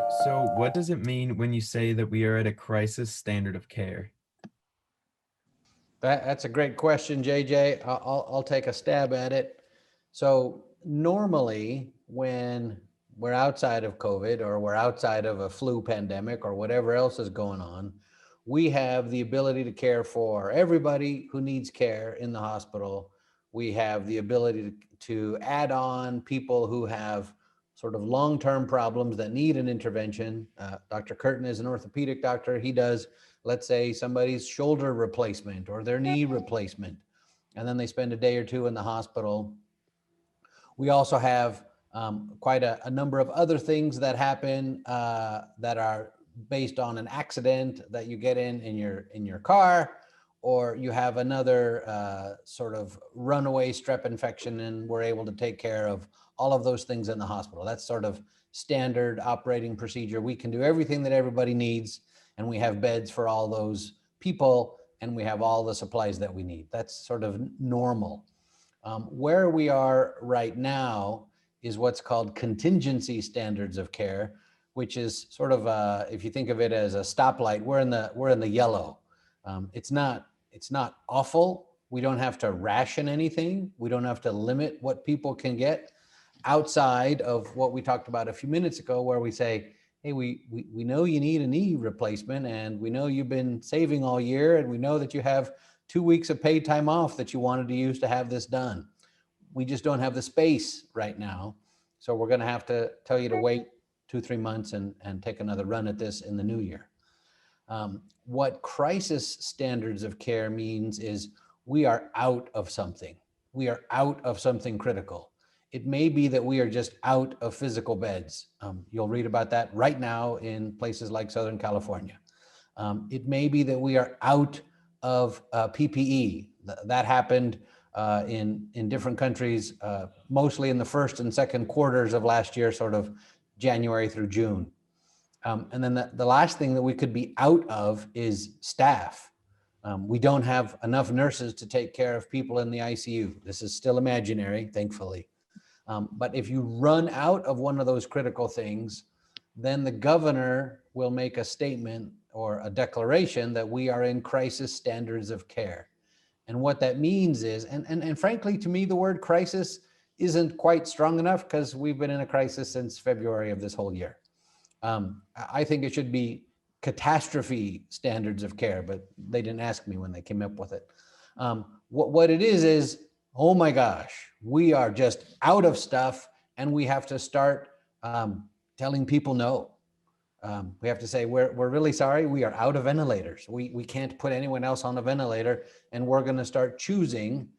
So, what does it mean when you say that we are at a crisis standard of care? That's a great question, JJ. I'll take a stab at it. So normally when we're outside of COVID or we're outside of a flu pandemic or whatever else is going on, we have the ability to care for everybody who needs care in the hospital. We have the ability to add on people who have sort of long-term problems that need an intervention. Dr. Curtin is an orthopedic doctor. He does, let's say, somebody's shoulder replacement or their knee replacement, and then they spend a day or two in the hospital. We also have quite a number of other things that happen that are based on an accident that you get in your car, or you have another sort of runaway strep infection, and we're able to take care of all of those things in the hospital. That's sort of standard operating procedure. We can do everything that everybody needs, and we have beds for all those people, and we have all the supplies that we need. That's sort of normal. Where we are right now is what's called contingency standards of care, which is sort of if you think of it as a stoplight, we're in the yellow. It's not awful. We don't have to ration anything. We don't have to limit what people can get outside of what we talked about a few minutes ago, where we say, hey, we know you need a knee replacement, and we know you've been saving all year, and we know that you have 2 weeks of paid time off that you wanted to use to have this done. We just don't have the space right now. So we're going to have to tell you to wait 2-3 months and take another run at this in the new year. What crisis standards of care means is we are out of something. We are out of something critical. It may be that we are just out of physical beds. You'll read about that right now in places like Southern California. It may be that we are out of PPE. That happened in different countries, mostly in the first and second quarters of last year, sort of January through June. And then the last thing that we could be out of is staff. We don't have enough nurses to take care of people in the ICU. This is still imaginary, thankfully. But if you run out of one of those critical things, then the governor will make a statement or a declaration that we are in crisis standards of care. And what that means is, and frankly, to me, the word crisis isn't quite strong enough, because we've been in a crisis since February of this whole year. I think it should be catastrophe standards of care, but they didn't ask me when they came up with it. What it is, oh my gosh, we are just out of stuff, and we have to start telling people no. We have to say, we're really sorry, we are out of ventilators. We can't put anyone else on a ventilator, and we're going to start choosing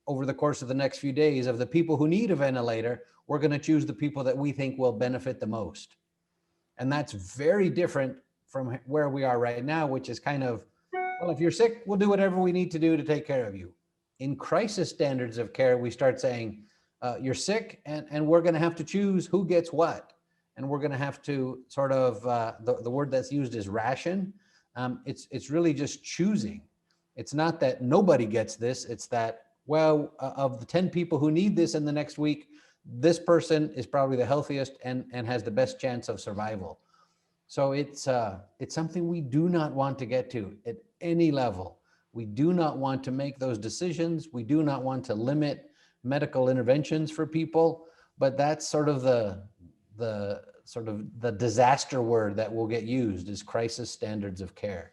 over the course of the next few days, of the people who need a ventilator, we're going to choose the people that we think will benefit the most. And that's very different from where we are right now, which is kind of, well, if you're sick, we'll do whatever we need to do to take care of you. In crisis standards of care, we start saying, you're sick, and we're going to have to choose who gets what. And we're going to have to sort of, the word that's used is ration. It's really just choosing. It's not that nobody gets this. It's that, well, of the 10 people who need this in the next week, this person is probably the healthiest and has the best chance of survival. So it's something we do not want to get to at any level. We do not want to make those decisions. We do not want to limit medical interventions for people, but that's sort of the disaster word that will get used, is crisis standards of care.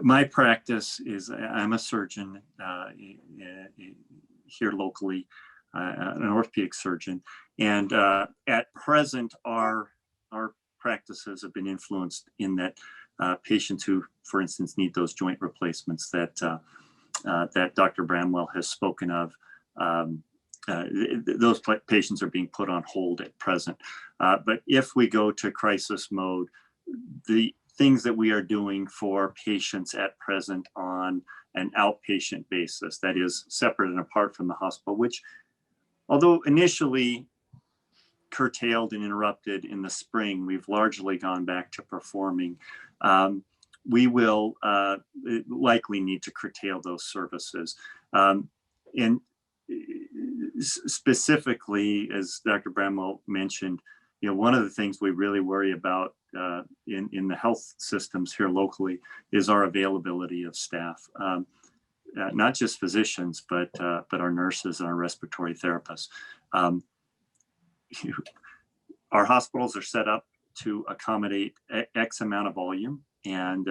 My practice is, I'm a surgeon here locally, an orthopedic surgeon, and at present our practices have been influenced in that patients who, for instance, need those joint replacements that Dr. Bramwell has spoken of, those patients are being put on hold at present. But if we go to crisis mode, the things that we are doing for patients at present on an outpatient basis, that is separate and apart from the hospital, which, although initially curtailed and interrupted in the spring, we've largely gone back to performing. We will likely need to curtail those services. And specifically, as Dr. Bramwell mentioned, one of the things we really worry about in the health systems here locally is our availability of staff. Not just physicians, but our nurses and our respiratory therapists. Our hospitals are set up to accommodate X amount of volume, and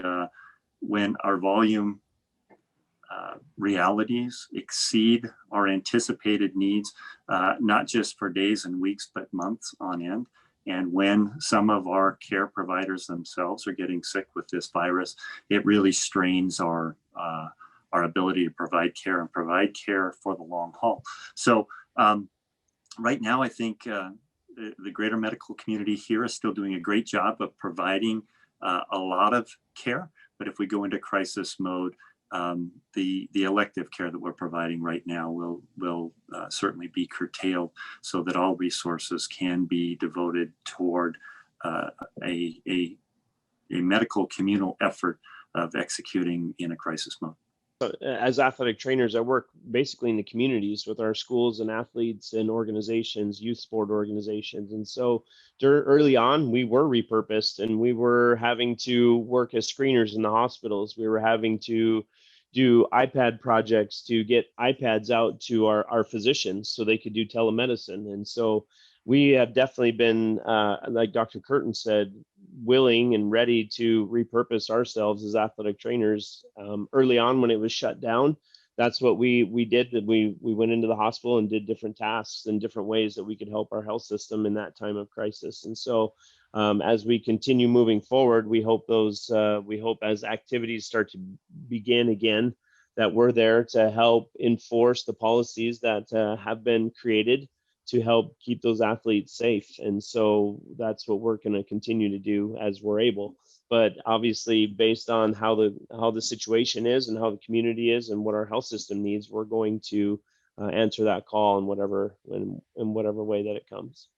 when our volume realities exceed our anticipated needs, not just for days and weeks, but months on end. And when some of our care providers themselves are getting sick with this virus, it really strains our ability to provide care and provide care for the long haul. So right now, I think the greater medical community here is still doing a great job of providing a lot of care. But if we go into crisis mode, the elective care that we're providing right now will certainly be curtailed, so that all resources can be devoted toward a medical communal effort of executing in a crisis mode. As athletic trainers, I work basically in the communities with our schools and athletes and organizations, youth sport organizations. And so early on, we were repurposed, and we were having to work as screeners in the hospitals. We were having to do iPad projects to get iPads out to our physicians so they could do telemedicine. And so we have definitely been, like Dr. Curtin said, willing and ready to repurpose ourselves as athletic trainers. Early on, when it was shut down, that's what we did. That we went into the hospital and did different tasks and different ways that we could help our health system in that time of crisis. And so as we continue moving forward, we hope as activities start to begin again, that we're there to help enforce the policies that have been created to help keep those athletes safe. And so that's what we're going to continue to do as we're able. But obviously, based on how the situation is and how the community is and what our health system needs, we're going to answer that call in whatever way that it comes.